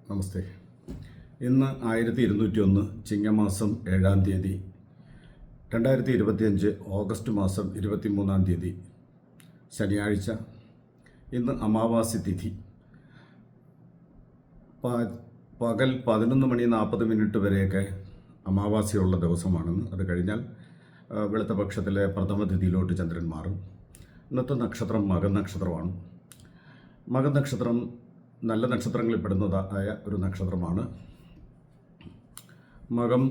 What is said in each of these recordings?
നമസ്തേ. ഇന്ന് 1201 ചിങ്ങമാസം 7-ാം തീയതി, 2025 ഓഗസ്റ്റ് മാസം 23-ാം തീയതി ശനിയാഴ്ച. ഇന്ന് അമാവാസി തിഥി. പകൽ 11:40 വരെയൊക്കെ അമാവാസിയുള്ള ദിവസമാണെന്ന്. അത് കഴിഞ്ഞാൽ വെളുത്ത പക്ഷത്തിലെ പ്രഥമ തിഥിയിലോട്ട് ചന്ദ്രൻ മാറും. ഇന്നത്തെ നക്ഷത്രം മകൻ നക്ഷത്രമാണ്. മകൻ നക്ഷത്രം നല്ല നക്ഷത്രങ്ങളിൽ പെടുന്നതായ ഒരു നക്ഷത്രമാണ്. മകം,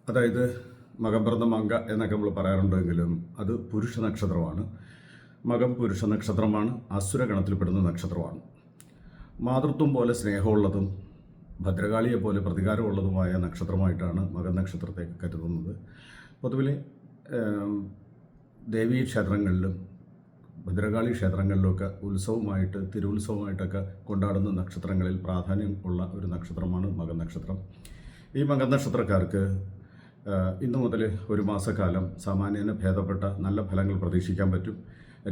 അതായത് മകം പിറന്ന മങ്ക എന്നൊക്കെ നമ്മൾ പറയാറുണ്ടെങ്കിലും അത് പുരുഷ നക്ഷത്രമാണ്. മകം പുരുഷ നക്ഷത്രമാണ്. അസുരഗണത്തിൽപ്പെടുന്ന നക്ഷത്രമാണ്. മാതൃത്വം പോലെ സ്നേഹമുള്ളതും ഭദ്രകാളിയെ പോലെ പ്രതികാരമുള്ളതുമായ നക്ഷത്രമായിട്ടാണ് മകൻ നക്ഷത്രത്തെ കരുതുന്നത്. പൊതുവിലെ ദേവീ ക്ഷേത്രങ്ങളിലും ഭദ്രകാളി ക്ഷേത്രങ്ങളിലൊക്കെ ഉത്സവമായിട്ട്, തിരുവുത്സവമായിട്ടൊക്കെ കൊണ്ടാടുന്ന നക്ഷത്രങ്ങളിൽ പ്രാധാന്യം ഉള്ള ഒരു നക്ഷത്രമാണ് മകൻ നക്ഷത്രം. ഈ മകൻ നക്ഷത്രക്കാർക്ക് ഇന്നു മുതൽ ഒരു മാസക്കാലം സാമാന്യേന ഭേദപ്പെട്ട നല്ല ഫലങ്ങൾ പ്രതീക്ഷിക്കാൻ പറ്റും.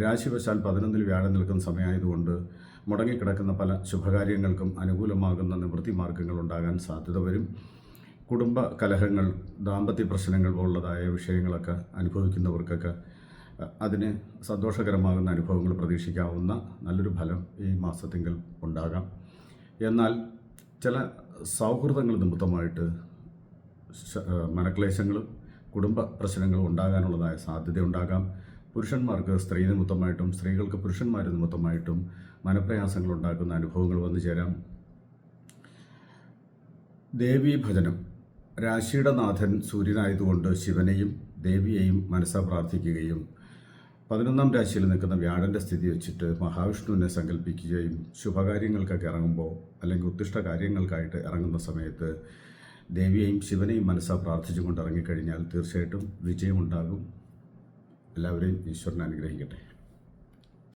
രാശിവശാൽ 11-ൽ വ്യാഴം നിൽക്കുന്ന സമയമായതുകൊണ്ട് മുടങ്ങിക്കിടക്കുന്ന പല ശുഭകാര്യങ്ങൾക്കും അനുകൂലമാകുന്ന നിവൃത്തി മാർഗങ്ങൾ ഉണ്ടാകാൻ സാധ്യത വരും. കുടുംബ കലഹങ്ങൾ, ദാമ്പത്യ പ്രശ്നങ്ങൾ പോലുള്ളതായ വിഷയങ്ങളൊക്കെ അനുഭവിക്കുന്നവർക്കൊക്കെ അതിന് സന്തോഷകരമാകുന്ന അനുഭവങ്ങൾ പ്രതീക്ഷിക്കാവുന്ന നല്ലൊരു ഫലം ഈ മാസത്തിങ്കിൽ ഉണ്ടാകാം. എന്നാൽ ചില സൗഹൃദങ്ങൾ നിമിത്തമായിട്ട് മനക്ലേശങ്ങളും കുടുംബ പ്രശ്നങ്ങളും ഉണ്ടാകാനുള്ളതായ സാധ്യതയുണ്ടാകാം. പുരുഷന്മാർക്ക് സ്ത്രീ നിമിത്തമായിട്ടും സ്ത്രീകൾക്ക് പുരുഷന്മാർ നിമിത്തമായിട്ടും മനപ്രയാസങ്ങൾ ഉണ്ടാക്കുന്ന അനുഭവങ്ങൾ വന്നു ചേരാം. ദേവീ ഭജനം. രാശിയുടെ നാഥൻ സൂര്യനായതുകൊണ്ട് ശിവനെയും ദേവിയെയും മനസ്സാ പ്രാർത്ഥിക്കുകയും 11-ാം രാശിയിൽ നിൽക്കുന്ന വ്യാഴൻ്റെ സ്ഥിതി വെച്ചിട്ട് മഹാവിഷ്ണുവിനെ സങ്കല്പിക്കുകയും ശുഭകാര്യങ്ങൾക്കൊക്കെ ഇറങ്ങുമ്പോൾ അല്ലെങ്കിൽ ഉത്തിഷ്ട കാര്യങ്ങൾക്കായിട്ട് ഇറങ്ങുന്ന സമയത്ത് ദേവിയെയും ശിവനെയും മനസ്സാ പ്രാർത്ഥിച്ചുകൊണ്ട് ഇറങ്ങിക്കഴിഞ്ഞാൽ തീർച്ചയായിട്ടും വിജയമുണ്ടാകും. എല്ലാവരെയും ഈശ്വരൻ അനുഗ്രഹിക്കട്ടെ.